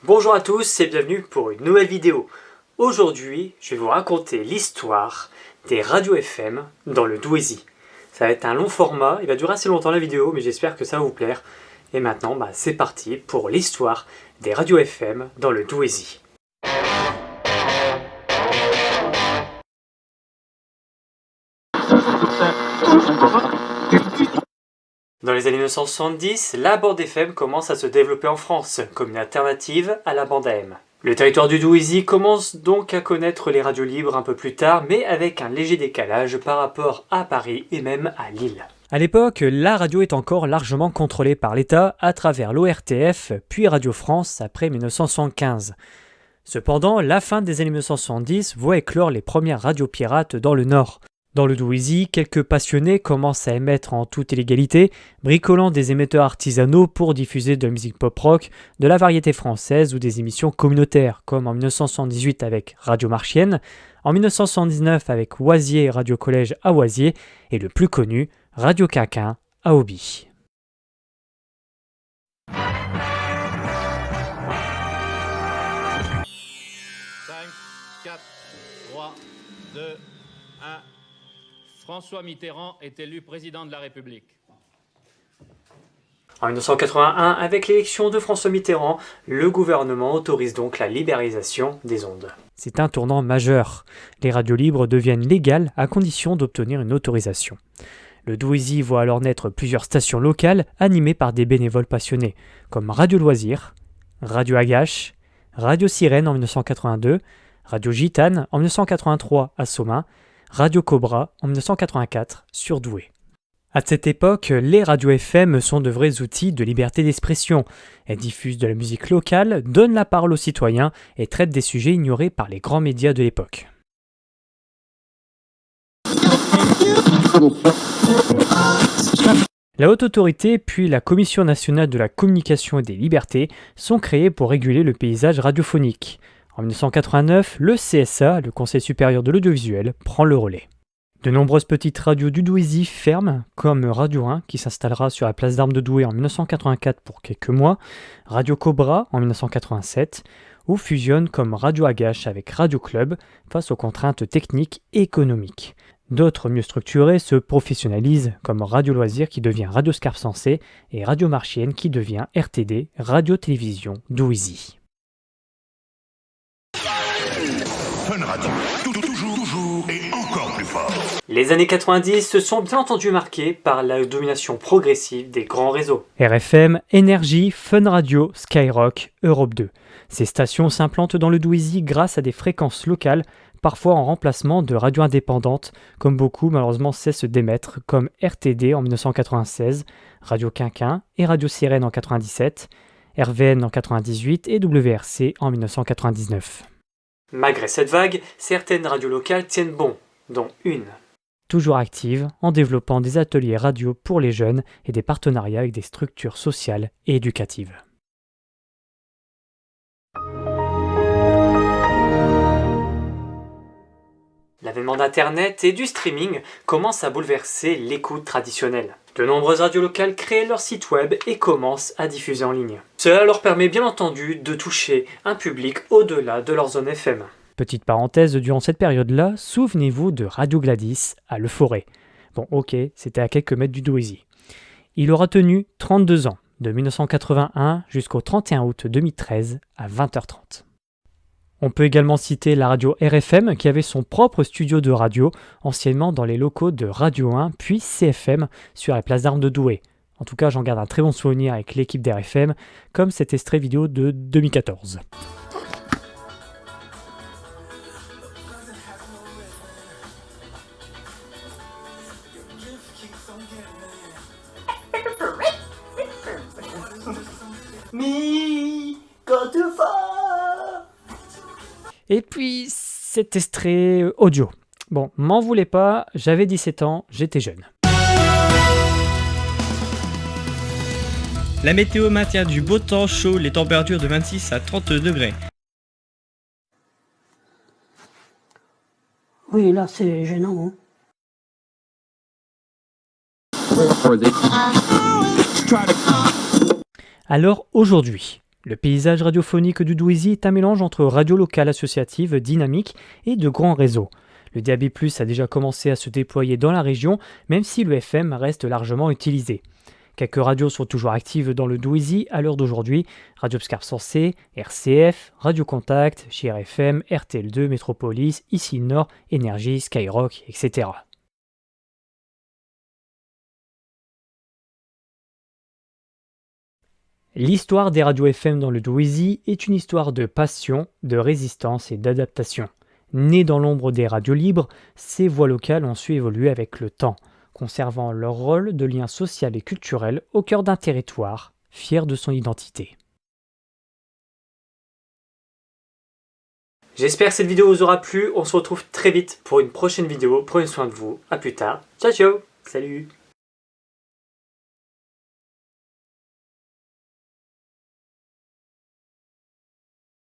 Bonjour à tous et bienvenue pour une nouvelle vidéo. Aujourd'hui, je vais vous raconter l'histoire des radios FM dans le Douaisis. Ça va être un long format, il va durer assez longtemps la vidéo, mais j'espère que ça va vous plaire. Et maintenant, c'est parti pour l'histoire des radios FM dans le Douaisis. Dans les années 1970, la bande FM commence à se développer en France, comme une alternative à la bande AM. Le territoire du Douaisis commence donc à connaître les radios libres un peu plus tard, mais avec un léger décalage par rapport à Paris et même à Lille. À l'époque, la radio est encore largement contrôlée par l'État à travers l'ORTF, puis Radio France après 1975. Cependant, la fin des années 1970 voit éclore les premières radios pirates dans le Nord. Dans le Douaisis, quelques passionnés commencent à émettre en toute illégalité, bricolant des émetteurs artisanaux pour diffuser de la musique pop-rock, de la variété française ou des émissions communautaires, comme en 1978 avec Radio Marchienne, en 1979 avec Oisier Radio Collège à Oisier, et le plus connu, Radio Quinquin à Auby. François Mitterrand est élu président de la République. En 1981, avec l'élection de François Mitterrand, le gouvernement autorise donc la libéralisation des ondes. C'est un tournant majeur. Les radios libres deviennent légales à condition d'obtenir une autorisation. Le Douaisis voit alors naître plusieurs stations locales animées par des bénévoles passionnés, comme Radio Loisirs, Radio Agache, Radio Sirène en 1982, Radio Gitane en 1983 à Somain, Radio Cobra en 1984 sur Douai. À cette époque, les radios FM sont de vrais outils de liberté d'expression. Elles diffusent de la musique locale, donnent la parole aux citoyens et traitent des sujets ignorés par les grands médias de l'époque. La Haute Autorité puis la Commission nationale de la communication et des libertés sont créées pour réguler le paysage radiophonique. En 1989, le CSA, le Conseil supérieur de l'audiovisuel, prend le relais. De nombreuses petites radios du Douaisis ferment, comme Radio 1 qui s'installera sur la place d'Armes de Douai en 1984 pour quelques mois, Radio Cobra en 1987, ou fusionnent comme Radio Agache avec Radio Club face aux contraintes techniques et économiques. D'autres mieux structurées se professionnalisent, comme Radio Loisirs qui devient Radio Scarpe Sensée et Radio Marchienne qui devient RTD, Radio-Télévision Douaisis. Fun Radio, toujours et encore plus fort. Les années 90 se sont bien entendu marquées par la domination progressive des grands réseaux. RFM, Énergie, Fun Radio, Skyrock, Europe 2. Ces stations s'implantent dans le Douaisis grâce à des fréquences locales, parfois en remplacement de radios indépendantes, comme beaucoup malheureusement cessent d'émettre, comme RTD en 1996, Radio Quinquin et Radio Sirène en 97, RVN en 98 et WRC en 1999. Malgré cette vague, certaines radios locales tiennent bon, dont une. Toujours active, en développant des ateliers radio pour les jeunes et des partenariats avec des structures sociales et éducatives. L'avènement d'Internet et du streaming commence à bouleverser l'écoute traditionnelle. De nombreuses radios locales créent leur site web et commencent à diffuser en ligne. Cela leur permet bien entendu de toucher un public au-delà de leur zone FM. Petite parenthèse, durant cette période-là, souvenez-vous de Radio Gladys à Le Forêt. Bon ok, c'était à quelques mètres du Douaisis. Il aura tenu 32 ans, de 1981 jusqu'au 31 août 2013 à 20h30. On peut également citer la radio RFM qui avait son propre studio de radio, anciennement dans les locaux de Radio 1 puis CFM sur la place d'Armes de Douai. En tout cas, j'en garde un très bon souvenir avec l'équipe d'RFM, comme cet extrait vidéo de 2014. Et puis, cet extrait audio. Bon, m'en voulez pas, j'avais 17 ans, j'étais jeune. La météo maintient du beau temps chaud, les températures de 26 à 30 degrés. Oui, là, c'est gênant. Alors aujourd'hui, Le paysage radiophonique du Douaisis est un mélange entre radio locale associative dynamique et de grands réseaux. Le DAB+ a déjà commencé à se déployer dans la région, même si le FM reste largement utilisé. Quelques radios sont toujours actives dans le Douaisis à l'heure d'aujourd'hui, Radio Pscar Sensé, RCF, Radio Contact, JR FM, RTL2, Métropolis, Ici Nord, Énergie, Skyrock, etc. L'histoire des radios FM dans le Douaisis est une histoire de passion, de résistance et d'adaptation. Nées dans l'ombre des radios libres, ces voix locales ont su évoluer avec le temps, conservant leur rôle de lien social et culturel au cœur d'un territoire, fier de son identité. J'espère que cette vidéo vous aura plu, on se retrouve très vite pour une prochaine vidéo, prenez soin de vous, à plus tard, ciao ciao, salut.